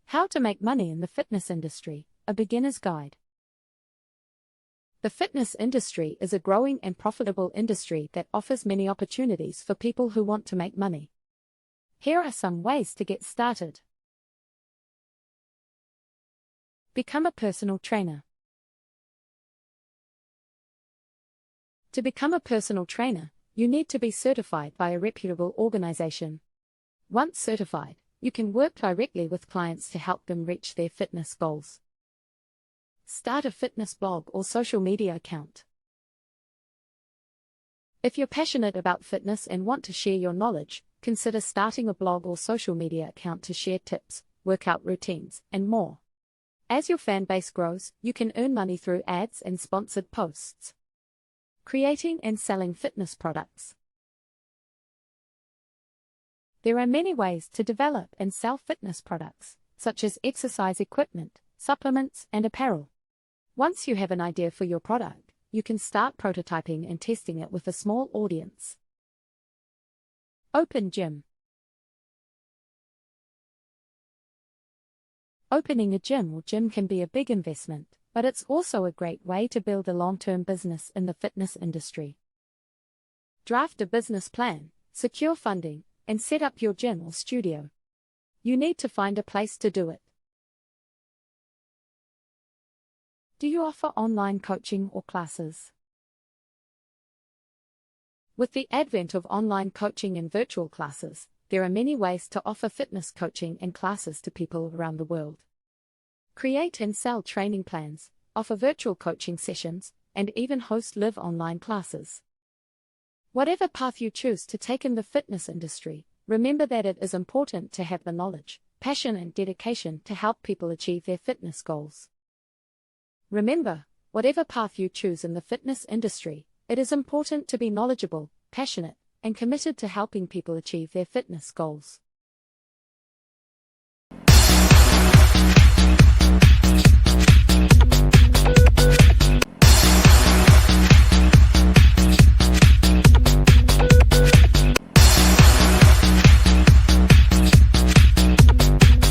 How to make money in the fitness industry, a beginner's guide. The fitness industry is a growing and profitable industry that offers many opportunities for people who want to make money. Here are some ways to get started. Become a personal trainer. To become a personal trainer, you need to be certified by a reputable organization. Once certified, you can work directly with clients to help them reach their fitness goals. Start a fitness blog or social media account. If you're passionate about fitness and want to share your knowledge, consider starting a blog or social media account to share tips, workout routines, and more. As your fan base grows, you can earn money through ads and sponsored posts. Creating and selling fitness products. There are many ways to develop and sell fitness products, such as exercise equipment, supplements, and apparel. Once you have an idea for your product, you can start prototyping and testing it with a small audience. Open gym. Opening a gym or gym can be a big investment, but it's also a great way to build a long-term business in the fitness industry. Draft a business plan, secure funding, and set up your gym or studio. You need to find a place to do it. Do you offer online coaching or classes? With the advent of online coaching and virtual classes, there are many ways to offer fitness coaching and classes to people around the world. Create and sell training plans, offer virtual coaching sessions, and even host live online classes. Whatever path you choose to take in the fitness industry, remember that it is important to have the knowledge, passion, and dedication to help people achieve their fitness goals. Remember, whatever path you choose in the fitness industry, it is important to be knowledgeable, passionate, and committed to helping people achieve their fitness goals.